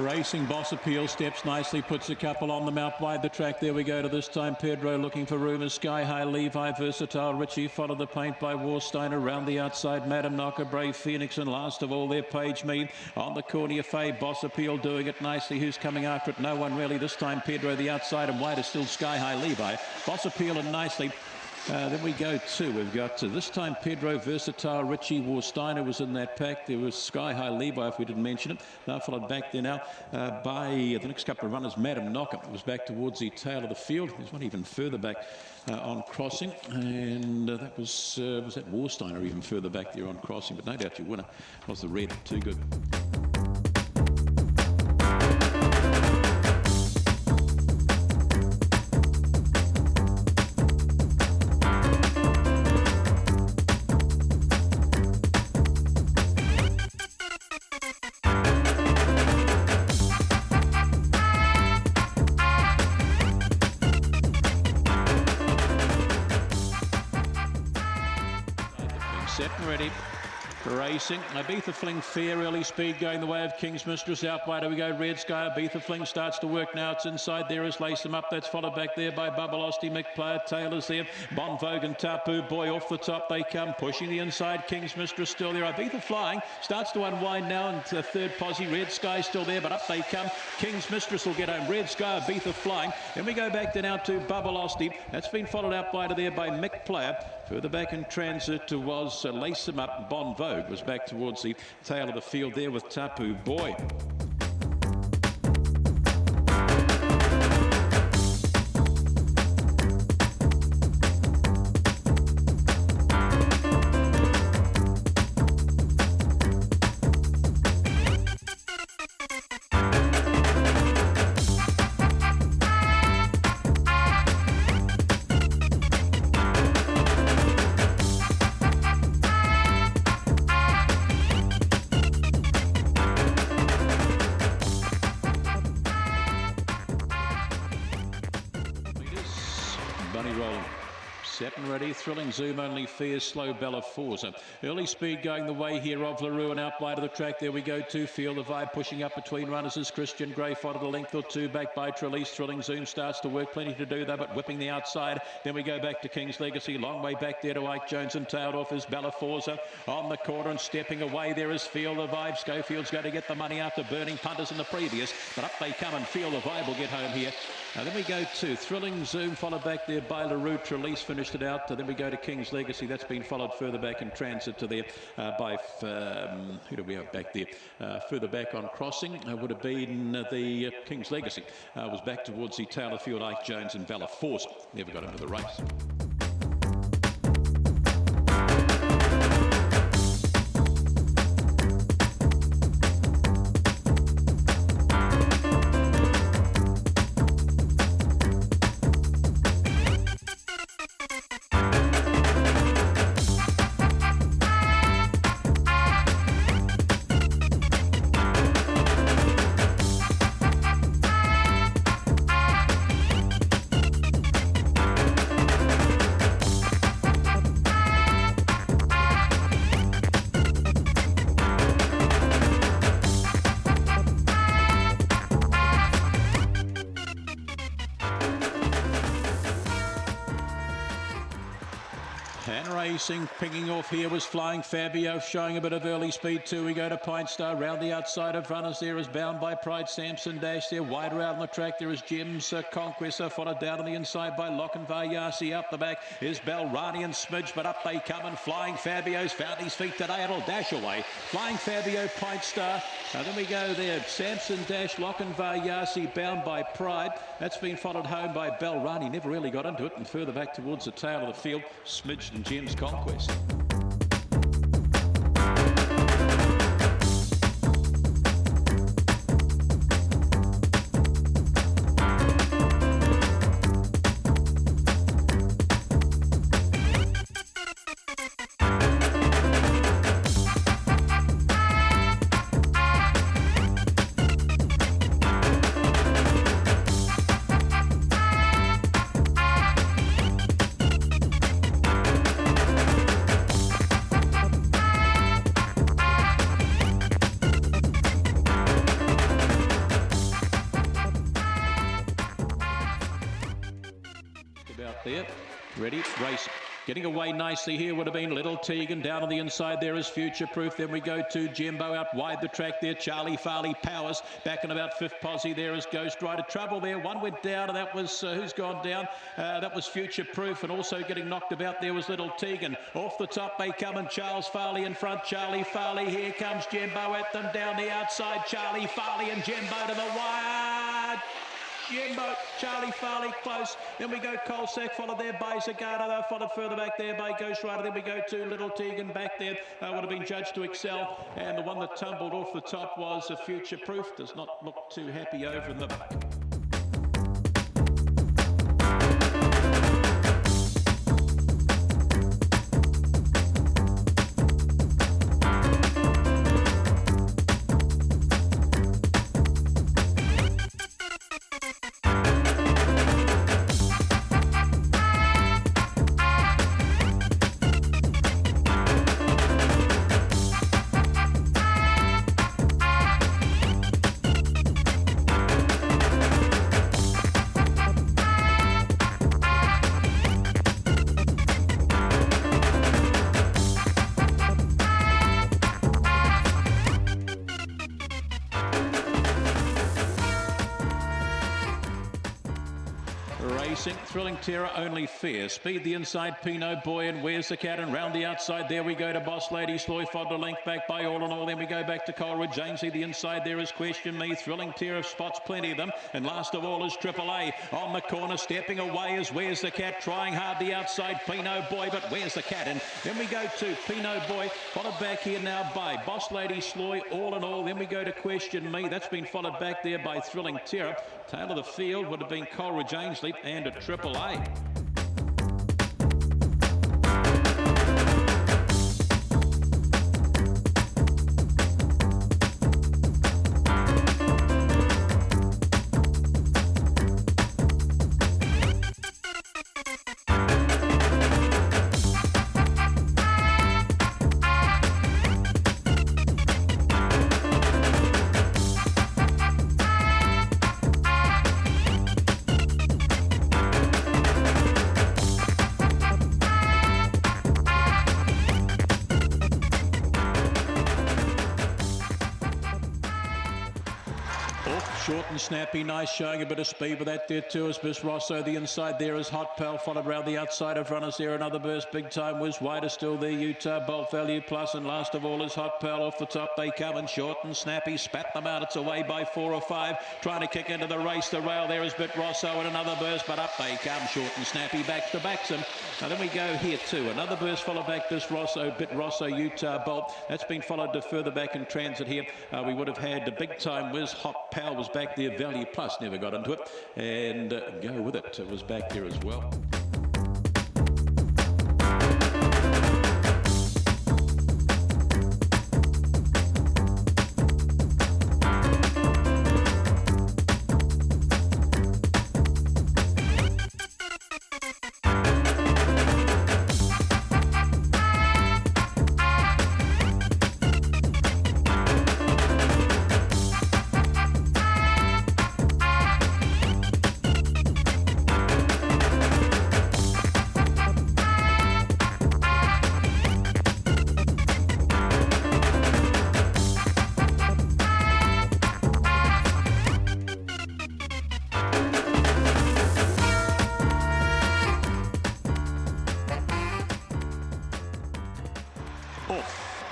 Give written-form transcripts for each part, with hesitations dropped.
Racing Boss Appeal steps nicely, puts a couple on them out wide the track. There we go to this time. Pedro looking for room. Sky High, Levi, Versatile, Richie, followed the paint by Warstein around the outside. Madam Knocker, Brave Phoenix, and last of all their Page Mead on the corner. Fay, Boss Appeal doing it nicely. Who's coming after it? No one really. This time Pedro the outside, and wide is still Sky High, Levi. Boss Appeal and nicely. Then we go to, we've got this time Pedro, Versatile, Richie, Warsteiner was in that pack. There was Sky High, Levi, if we didn't mention it. Now followed back there now by the next couple of runners. Madam Knocker was back towards the tail of the field. There's one even further back on crossing, and that was that Warsteiner even further back there on crossing, but no doubt your winner was the red. Too good. Set and ready. Racing. Ibiza Fling fair, early speed going the way of King's Mistress. Out wide we go. Red Sky. Ibiza Fling starts to work now. It's inside there is Lace Them Up. That's followed back there by Bubblosty, McPlayer, Taylor's there. Bon Vogue and Tapu Boy off the top. They come pushing the inside. King's Mistress still there. Ibiza Flying starts to unwind now into third posse. Red Sky still there, but up they come. King's Mistress will get home. Red Sky, Ibiza Flying. Then we go back to now to Bubblosty. That's been followed out wide there by McPlayer. Further back in transit was Lace Them Up. Bon Vogue was back towards the tail of the field there with Tapu Boy. Bunny rolling. Set and ready, thrilling zoom, only fair, slow Bella Forza. Early speed going the way here of LaRue and out wide of the track. There we go to Feel the Vibe, pushing up between runners is Christian Grey, followed a length or two back by Trelise. Thrilling zoom starts to work, plenty to do though, but whipping the outside. Then we go back to King's Legacy, long way back there to Ike Jones, and tailed off is Bella Forza on the corner, and stepping away there is Feel the Vibe. Schofield's going to get the money after burning punters in the previous, but up they come, and Feel the Vibe will get home here. Then we go to Thrilling Zoom, followed back there by LaRue. Trelise finished it out. Then we go to King's Legacy. That's been followed further back in transit to there by, who do we have back there? Further back on crossing would have been the King's Legacy. Was back towards the tail of the field, Ike Jones and Bella Force. Never got into the race. And racing, picking off here was Flying Fabio, showing a bit of early speed too. We go to Pine Star, round the outside of runners there is Bound by Pride, Samson Dash there, wide around the track there is Jim's Conquest, followed down on the inside by Lock and Vayasi. Up the back is Belrani and Smidge, but up they come, and Flying Fabio's found his feet today, it'll dash away. Flying Fabio, Pine Star, then we go there, Samson Dash, Lock and Vayasi, Bound by Pride. That's been followed home by Belrani, never really got into it, and further back towards the tail of the field, Smidge and Jim's Conquest. About there, ready, race. Getting away nicely here would have been Little Tegan. Down on the inside there is Future Proof. Then we go to Jimbo out wide the track there. Charlie Farley Powers back in about fifth posse. There is Ghost Rider. Trouble there. One went down, and that was who's gone down? That was Future Proof, and also getting knocked about there was Little Tegan. Off the top they come, and Charles Farley in front. Charlie Farley, here comes Jimbo at them down the outside. Charlie Farley and Jimbo to the wide. Jimbo, Charlie Farley close. Then we go Colsack, followed there by Zagata, followed further back there by Ghost Rider. Then we go to Little Tegan back there. Would have been judged to excel. And the one that tumbled off the top was a Future Proof. Does not look too happy over in the back. Racing, Thrilling Terror, Only Fear. Speed the inside, Pinot Boy, and Where's the Cat? And round the outside, there we go to Boss Lady, Sloy Fodder, length back by All in All. Then we go back to Coleridge, Ainsley. The inside there is Question Me. Thrilling Terror spots plenty of them. And last of all is Triple A. On the corner, stepping away is Where's the Cat? Trying hard the outside, Pinot Boy, but Where's the Cat? And then we go to Pinot Boy, followed back here now by Boss Lady, Sloy, All in All. Then we go to Question Me. That's been followed back there by Thrilling Terror. Tail of the field would have been Coleridge, Ainsley, and a Triple A. Short and snappy, nice, showing a bit of speed with that there too is Miss Rosso. The inside there is Hot Pal, followed round the outside of runners there. Another burst, Big Time was wider still there. Utah Bolt Value Plus, and last of all is Hot Pal. Off the top they come, and short and snappy, spat them out. It's away by 4 or 5, trying to kick into the race. The rail there is Bit Rosso, and another burst, but up they come. Short and snappy, backs to backs them. Now then we go here too. Another burst followed back this Rosso, Bit Rosso, Utah Bolt. That's been followed to further back in transit here. We would have had the Big Time was Hot Pal was back there. Value Plus never got into it, and Go With It was back there as well.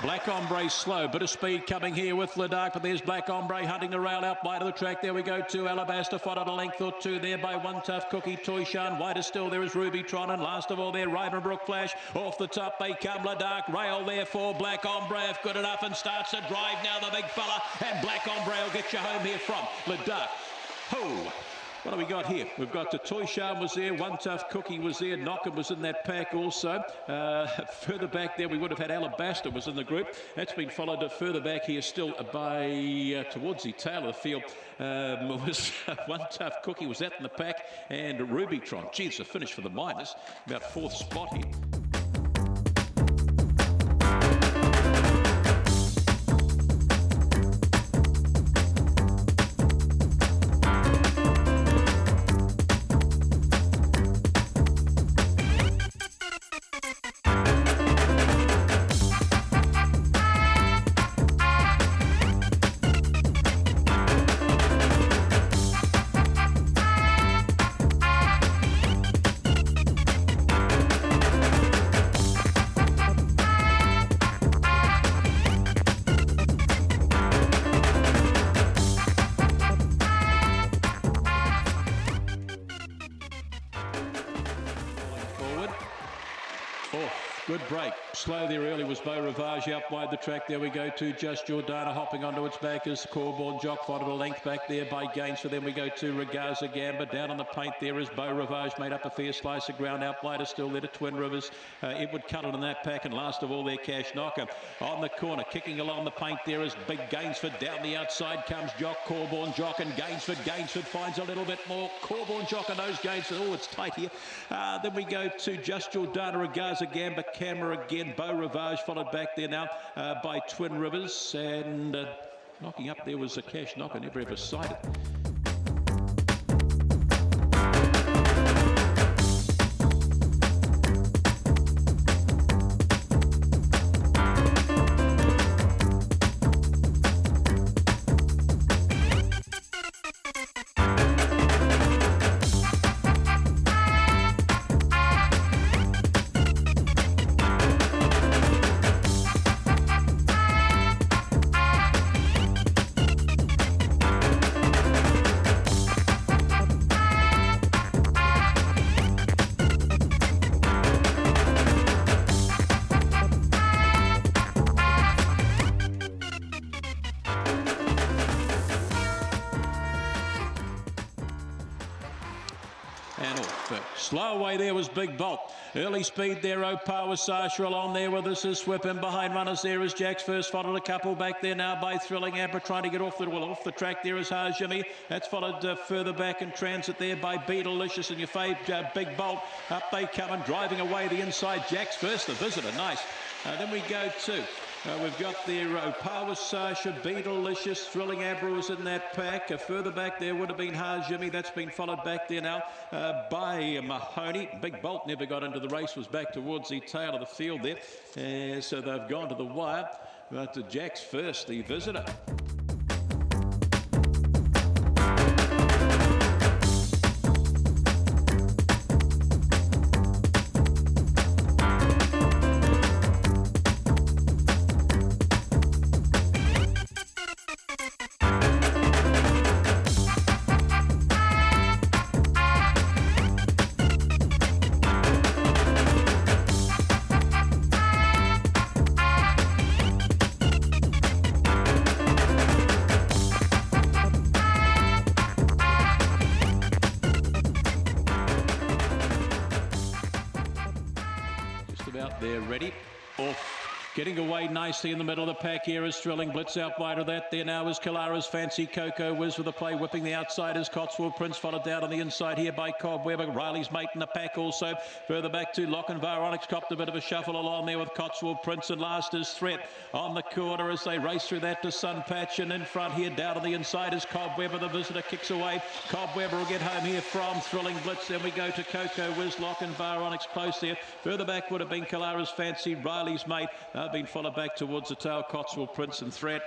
Black Ombre slow, bit of speed coming here with Ladark, but there's Black Ombre hunting the rail out wide of the track. There we go to Alabaster, followed a length or two there by One Tough Cookie, Toy Shan. Wider still there is Rubytron, and last of all there Rivenbrook Flash. Off the top they come, Ladark, rail there for Black Ombre, if good enough, and starts to drive now the big fella, and Black Ombre will get you home here from Ladark. Ho! What do we got here? We've got the Toy Charm was there, One Tough Cookie was there, Knockham was in that pack also. Further back there we would have had Alabaster was in the group. That's been followed further back here still by towards the tail of the field. Was One Tough Cookie was that in the pack, and Rubytron. Geez, a finish for the Miners, about 4th spot here. Good break. Slow there early was Beau Rivage up wide the track. There we go to Just Jordana hopping onto its back as Corborn Jock followed a length back there by Gainsford. Then we go to Regaza Gamba. Down on the paint there is Beau Rivage made up a fair slice of ground. Out wide is still there to Twin Rivers. Edward Cullen in that pack, and last of all their Cash Knocker. On the corner, kicking along the paint there is Big Gainsford. Down the outside comes Jock, Corborn Jock and Gainsford. Gainsford finds a little bit more. Corborn Jock and those Gainsford. Oh, it's tight here. Then we go to Just Jordana, Regaza Gamba, Camera again. Beau Rivage followed back there now by Twin Rivers, and knocking up there was a Cash Knocker, never ever sighted. And off. Slow away there was Big Bolt. Early speed there, Opawa Sasha along there with us is Swip. In behind runners there is Jack's First. Followed a couple back there now by Thrilling Amber trying to get off the track there is Jimmy. That's followed further back in transit there by Beetlelicious and your fave Big Bolt. Up they come and driving away the inside. Jack's First, the visitor, nice. Then we go to we've got there Opawa Sasha, Beetlelicious, Thrilling Amber was in that pack. Further back there would have been Jimmy. That's been followed back there now by Mahoney. Big Bolt never got into the race, was back towards the tail of the field there. So they've gone to the wire. But Jack's First, the visitor. Out there, ready, off. Getting away nicely in the middle of the pack here is Thrilling Blitz. Out wide of that there now is Kalara's Fancy Coco Whiz with the play, whipping the outside is Cotswold Prince, followed down on the inside here by Cobwebber. Riley's mate in the pack also. Further back to Lochinvar. Onyx copped a bit of a shuffle along there with Cotswold Prince, and last is Threat on the corner as they race through that to Sunpatch, and in front here down on the inside is Cobwebber. The visitor kicks away. Cobwebber will get home here from Thrilling Blitz. Then we go to Coco Whiz, Lochinvar, Onyx close there. Further back would have been Kalara's Fancy, Riley's mate. Been followed back towards the tail, Cotswold Prince and Threat.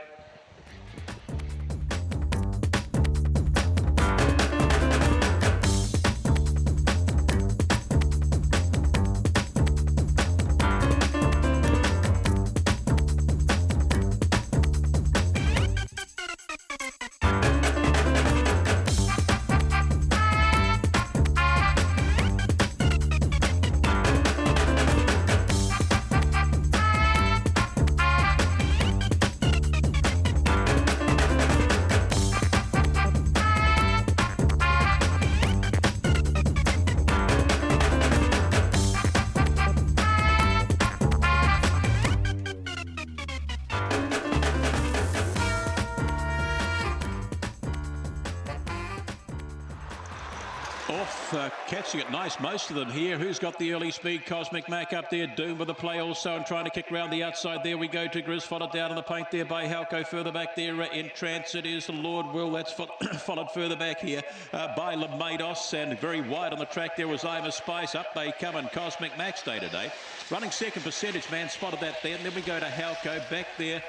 Catching it nice, most of them here. Who's got the early speed? Cosmic Mac up there. Doom with the play also and trying to kick round the outside. There we go to Grizz, followed down on the paint there by Halco. Further back there in transit is the Lord Will. That's followed further back here by Lamados, and very wide on the track there was Ima Spice. Up they come, and Cosmic Mac stay today. Running second, Percentage Man spotted that there. And then we go to Halco. Back there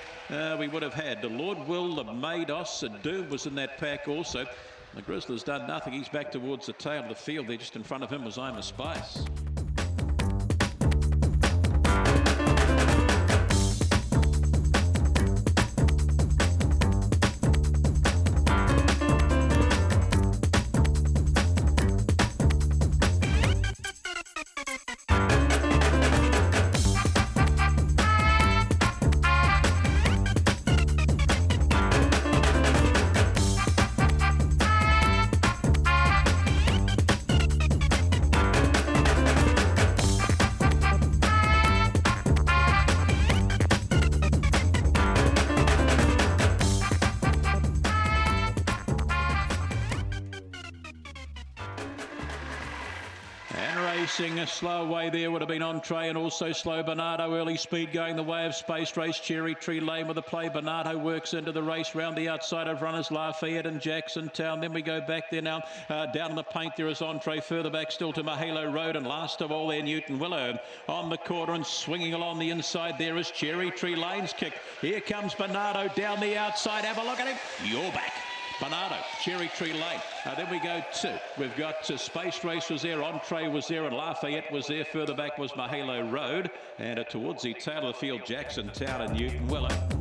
we would have had the Lord Will, Lamados, and Doom was in that pack also. The Grizzler's done nothing. He's back towards the tail of the field there. Just in front of him was Ima Spice. And racing a slow away there would have been Entree and also Slow Bernardo. Early speed going the way of Space Race. Cherry Tree Lane with a play. Bernardo works into the race round the outside of runners Lafayette and Jackson Town. Then we go back there now. Down in the paint there is Entree. Further back still to Mahalo Road. And last of all there Newton Willow on the corner and swinging along the inside there is Cherry Tree Lane's kick. Here comes Bernardo down the outside. Have a look at him. You're back. Bernardo, Cherry Tree Lane. Then we go to, we've got Space Race was there, Entree was there, and Lafayette was there. Further back was Mahalo Road. And towards the tail of the field, Jackson Town and Newton Willow.